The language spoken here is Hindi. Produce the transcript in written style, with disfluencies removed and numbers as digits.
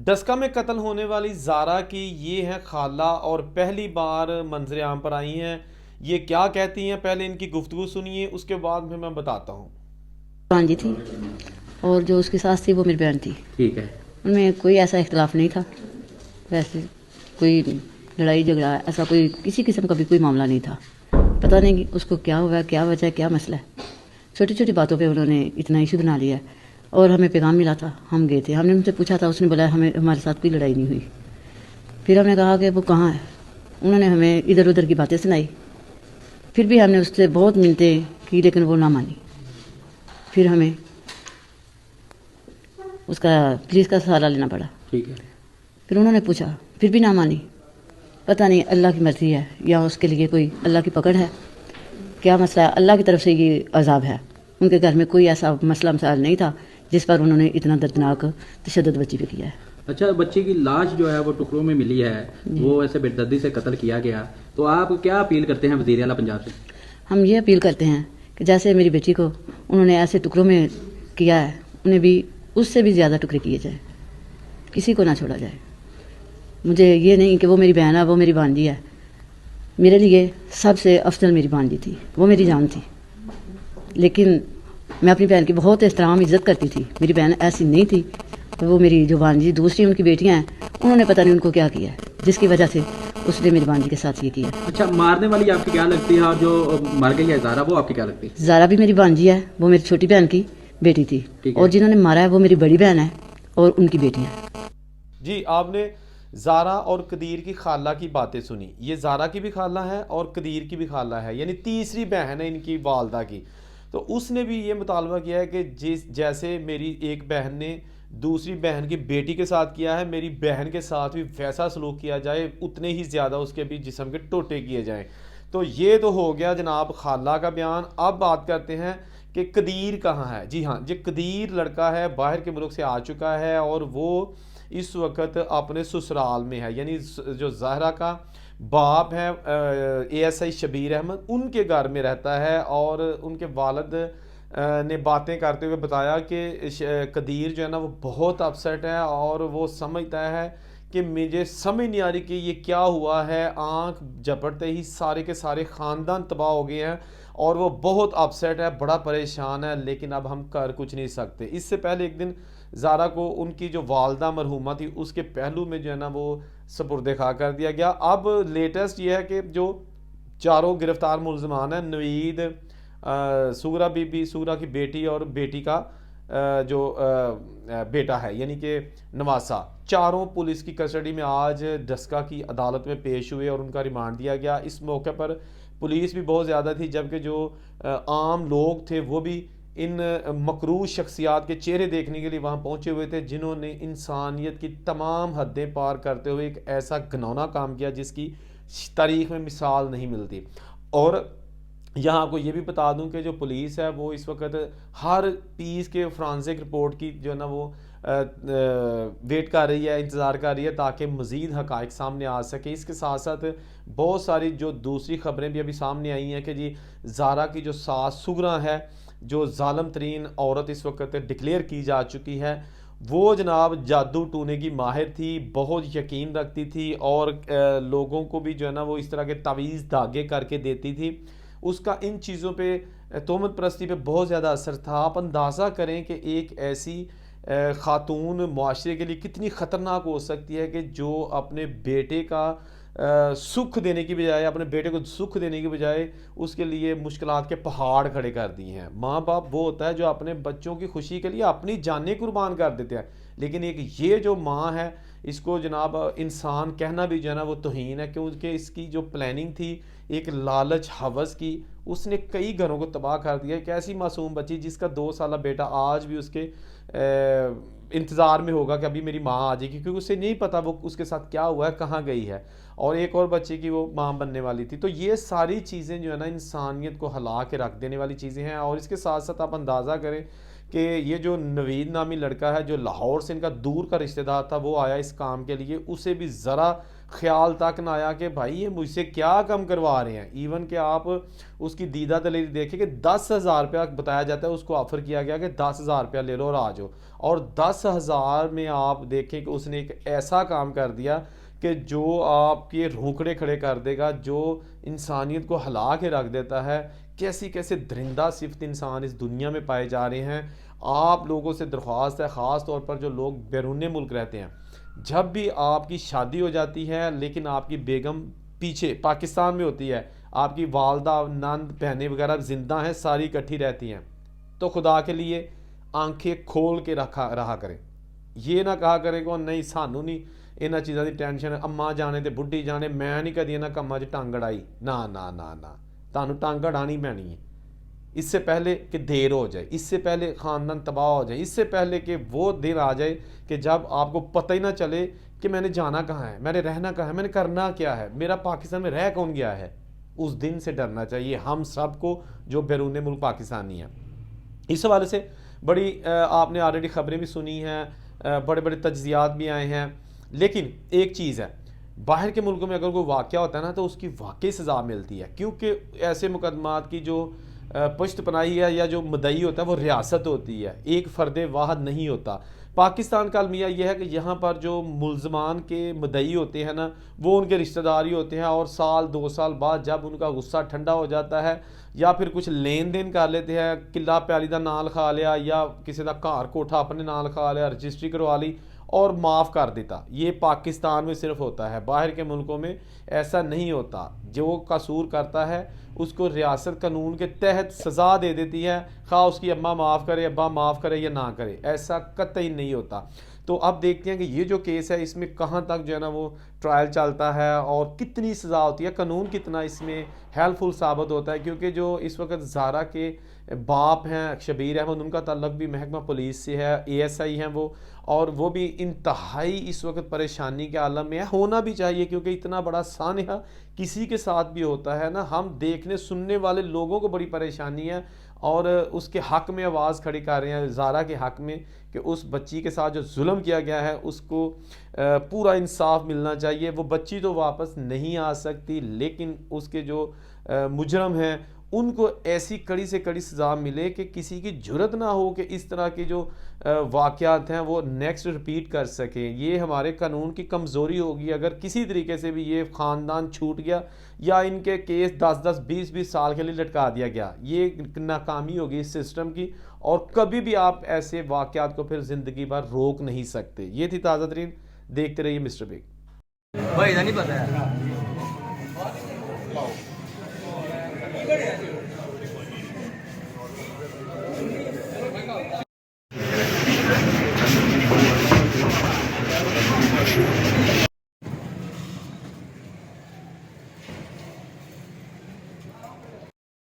डस्का में कत्ल होने वाली ज़ारा की ये है खाला और पहली बार मंजर आम पर आई हैं। ये क्या कहती हैं, पहले इनकी गुफ्तगू सुनिए, उसके बाद फिर मैं बताता हूँ। भांजी थी और जो उसकी सास थी वो मेरी बहन थी। ठीक है। उनमें कोई ऐसा इख्तलाफ नहीं था। वैसे कोई लड़ाई झगड़ा ऐसा कोई किसी किस्म का भी कोई मामला नहीं था। पता नहीं कि उसको क्या हुआ, क्या वजह, क्या मसला है। छोटी छोटी बातों पे उन्होंने इतना इशू बना लिया और हमें पैगाम मिला था, हम गए थे, हमने उनसे पूछा था, उसने बोला हमें हमारे साथ कोई लड़ाई नहीं हुई। फिर हमने कहा कि वो कहाँ है, उन्होंने हमें इधर उधर की बातें सुनाई। फिर भी हमने उससे बहुत मिन्नतें की लेकिन वो ना मानी। फिर हमें उसका पुलिस का सहारा लेना पड़ा। ठीक है। फिर उन्होंने पूछा, फिर भी ना मानी। पता नहीं अल्लाह की मर्ज़ी है या उसके लिए कोई अल्लाह की पकड़ है, क्या मसला है। अल्लाह की तरफ से ये अजाब है। उनके घर में कोई ऐसा मसला मसाइल नहीं था जिस पर उन्होंने इतना दर्दनाक तशद्दुद बच्ची पे किया है। अच्छा, बच्चे की लाश जो है वो टुकड़ों में मिली है, वो ऐसे बेदर्दी से कत्ल किया गया, तो आप क्या अपील करते हैं वज़ीर आला पंजाब से? हम ये अपील करते हैं कि जैसे मेरी बेटी को उन्होंने ऐसे टुकड़ों में किया है, उन्हें भी उससे भी ज़्यादा टुकड़े किए जाए, किसी को ना छोड़ा जाए। मुझे ये नहीं कि वो मेरी बहन है, वो मेरी भांजी है। मेरे लिए सबसे अफजल मेरी भांजी थी, वो मेरी जान थी। लेकिन मैं अपनी बहन की बहुत एहतराम इज़्ज़त करती थी। मेरी बहन ऐसी नहीं थी। तो वो मेरी जो भांजी दूसरी उनकी बेटियां हैं, उन्होंने पता नहीं उनको क्या किया है जिसकी वजह से उसने मेरी भांजी के साथ ये किया। अच्छा, मारने वाली आपकी क्या लगती है और जो मर गई है ज़ारा, वो आपकी क्या लगती है? ज़ारा भी मेरी भांजी है, वो मेरी छोटी बहन की बेटी थी। और जिन्होंने मारा है वो मेरी बड़ी बहन है और उनकी बेटियां। जी, आपने ज़ारा और कदीर की खाला की बातें सुनी। ये ज़ारा की भी खाला है और कदीर की भी खाला है, यानी तीसरी बहन है इनकी वालदा की। तो उसने भी ये मुतालबा किया है कि जैसे मेरी एक बहन ने दूसरी बहन की बेटी के साथ किया है, मेरी बहन के साथ भी वैसा सलूक किया जाए, उतने ही ज़्यादा उसके भी जिस्म के टोटे किए जाएं। तो ये तो हो गया जनाब खाला का बयान। अब बात करते हैं कि कदीर कहाँ है। जी हाँ, ये कदीर लड़का है, बाहर के मुल्क से आ चुका है और वो इस वक्त अपने ससुराल में है, यानी जो ज़हरा का बाप है ASI शबीर अहमद, उनके घर में रहता है। और उनके वालिद ने बातें करते हुए बताया कि कदीर जो है ना वो बहुत अपसेट है और वो समझता है कि मुझे समझ नहीं आ रही कि ये क्या हुआ है। आंख झपटते ही सारे के सारे ख़ानदान तबाह हो गए हैं और वो बहुत अपसेट है, बड़ा परेशान है, लेकिन अब हम कर कुछ नहीं सकते। इससे पहले एक दिन ज़ारा को उनकी जो वालदा मरहूमा थी उसके पहलू में जो है ना वो सपुर्द खा कर दिया गया। अब लेटेस्ट ये है कि जो चारों गिरफ्तार मुलजमान हैं, नवीद, सूरा बीबी, सूरा की बेटी और बेटी का जो बेटा है यानी कि नवासा, चारों पुलिस की कस्टडी में आज डस्का की अदालत में पेश हुए और उनका रिमांड दिया गया। इस मौके पर पुलिस भी बहुत ज़्यादा थी, जबकि जो आम लोग थे वो भी इन मकरूह शख्सियात के चेहरे देखने के लिए वहाँ पहुँचे हुए थे, जिन्होंने इंसानियत की तमाम हदें पार करते हुए एक ऐसा घिनौना काम किया जिसकी तारीख में मिसाल नहीं मिलती। और यहाँ आपको ये भी बता दूं कि जो पुलिस है वो इस वक्त हर पीस के फ्रांसिक रिपोर्ट की जो है ना वो वेट कर रही है, इंतज़ार कर रही है ताकि मज़ीद हक़ाइक़ सामने आ सके। इसके साथ साथ बहुत सारी जो दूसरी ख़बरें भी अभी सामने आई हैं कि जी ज़ारा की जो सास सुगरा है, जो ज़ालिम तरीन औरत इस वक्त डिक्लेयर की जा चुकी है, वो जनाब जादू टूने की माहिर थी, बहुत यकीन रखती थी और लोगों को भी जो है ना वो इस तरह के तावीज़ धागे करके देती थी। उसका इन चीज़ों पे, तोहमत परस्ती पे बहुत ज़्यादा असर था। आप अंदाज़ा करें कि एक ऐसी ख़ातून मुआशरे के लिए कितनी ख़तरनाक हो सकती है कि जो अपने बेटे का सुख देने की बजाय, अपने बेटे को सुख देने की बजाय उसके लिए मुश्किलात के पहाड़ खड़े कर दिए हैं। माँ बाप वो होता है जो अपने बच्चों की खुशी के लिए अपनी जानें कुर्बान कर देते हैं, लेकिन एक ये जो माँ है इसको जनाब इंसान कहना भी जो है ना वो तौहीन है, क्योंकि इसकी जो प्लानिंग थी एक लालच हवस की, उसने कई घरों को तबाह कर दिया। एक ऐसी मासूम बच्ची जिसका 2 साल बेटा आज भी उसके इंतज़ार में होगा कि अभी मेरी माँ आ जाएगी, क्योंकि उसे नहीं पता वो उसके साथ क्या हुआ है, कहाँ गई है। और एक और बच्चे की वो माँ बनने वाली थी। तो ये सारी चीज़ें जो है ना इंसानियत को हिला के रख देने वाली चीज़ें हैं। और इसके साथ साथ आप अंदाज़ा करें कि ये जो नवीद नामी लड़का है जो लाहौर से इनका दूर का रिश्तेदार था, वो आया इस काम के लिए, उसे भी ज़रा ख्याल तक ना आया कि भाई ये मुझसे क्या कम करवा रहे हैं। इवन कि आप उसकी दीदा दलील देखें कि 10,000 रुपया बताया जाता है, उसको ऑफ़र किया गया कि 10,000 रुपया ले लो और आ जाओ, और 10,000 में आप देखें कि उसने एक ऐसा काम कर दिया कि जो आपके रोंकड़े खड़े कर देगा, जो इंसानियत को हिला के रख देता है। कैसी कैसे दरिंदा सिफ्त इंसान इस दुनिया में पाए जा रहे हैं। आप लोगों से दरख्वास्त है, ख़ास तौर पर जो लोग बैरून मुल्क रहते हैं, जब भी आपकी शादी हो जाती है लेकिन आपकी बेगम पीछे पाकिस्तान में होती है, आपकी वालदा नंद बहनें वगैरह ज़िंदा हैं, सारी इकट्ठी रहती हैं, तो खुदा के लिए आंखें खोल के रहा करें। ये ना कहा करें कि नहीं सानू नहीं इन्हां चीज़ों की टेंशन, अम्मा जाने ते बुढ़ी जाने, मैं नहीं कदी इन्हां कम्मां 'च टंग अड़ाई। ना ना ना ना, तुहानू टंग अड़ानी पैनी है। इससे पहले कि देर हो जाए, इससे पहले ख़ानदान तबाह हो जाए, इससे पहले कि वो दिन आ जाए कि जब आपको पता ही ना चले कि मैंने जाना कहाँ है, मैंने रहना कहाँ है, मैंने करना क्या है, मेरा पाकिस्तान में रह कौन गया है। उस दिन से डरना चाहिए हम सबको जो बैरून मुल्क पाकिस्तानी हैं। इस हवाले से बड़ी आपने ऑलरेडी ख़बरें भी सुनी हैं, बड़े बड़े तज्ज़ियात भी आए हैं। लेकिन एक चीज़ है, बाहर के मुल्कों में अगर कोई वाक़या होता है ना, तो उसकी वाकई सज़ा मिलती है, क्योंकि ऐसे मुकदमात की जो पुश्त पनाही है या जो मदई होता है वो रियासत होती है, एक फ़र्द वाहद नहीं होता। पाकिस्तान का अलमिया यह है कि यहाँ पर जो मुल्ज़मान के मदई होते हैं ना, वो उनके रिश्तेदार ही होते हैं, और साल 2 साल बाद जब उनका गुस्सा ठंडा हो जाता है या फिर कुछ लेन देन कर लेते हैं, किला प्याली का नाल खा लिया या किसी का घर कोठा अपने नाल खा लिया, रजिस्ट्री करवा ली और माफ़ कर देता। ये पाकिस्तान में सिर्फ होता है, बाहर के मुल्कों में ऐसा नहीं होता। जो कसूर करता है उसको रियासत कानून के तहत सज़ा दे देती है, खा उसकी अम्मा माफ़ करे, अब्बा माफ़ करे या ना करे, ऐसा कतई नहीं होता। तो अब देखते हैं कि ये जो केस है इसमें कहाँ तक जो है ना वो ट्रायल चलता है और कितनी सज़ा होती है, कानून कितना इसमें हेल्पफुल साबित होता है। क्योंकि जो इस वक्त ज़ारा के बाप हैं शबीर अहमद, उनका ताल्लुक भी महकमा पुलिस से है, ASI हैं वो, और वो भी इंतहाई इस वक्त परेशानी के आलम में है। होना भी चाहिए, क्योंकि इतना बड़ा सानहा किसी के साथ भी होता है ना, हम देखने सुनने वाले लोगों को बड़ी परेशानी है, और उसके हक़ में आवाज़ खड़ी कर रहे हैं, ज़ारा के हक़ में, कि उस बच्ची के साथ जो जुल्म किया गया है उसको पूरा इंसाफ मिलना चाहिए। वो बच्ची तो वापस नहीं आ सकती, लेकिन उसके जो मुजरम हैं उनको ऐसी कड़ी से कड़ी सज़ा मिले कि किसी की जुर्रत ना हो कि इस तरह के जो वाक़यात हैं वो नेक्स्ट रिपीट कर सकें। ये हमारे कानून की कमज़ोरी होगी अगर किसी तरीके से भी ये ख़ानदान छूट गया या इनके केस 10-10, 20-20 साल के लिए लटका दिया गया। ये नाकामी होगी इस सिस्टम की, और कभी भी आप ऐसे वाक़यात को फिर ज़िंदगी भर रोक नहीं सकते। ये थी ताज़ा तरीन, देखते रहिए मिस्टर बिग। भाई नहीं पता है।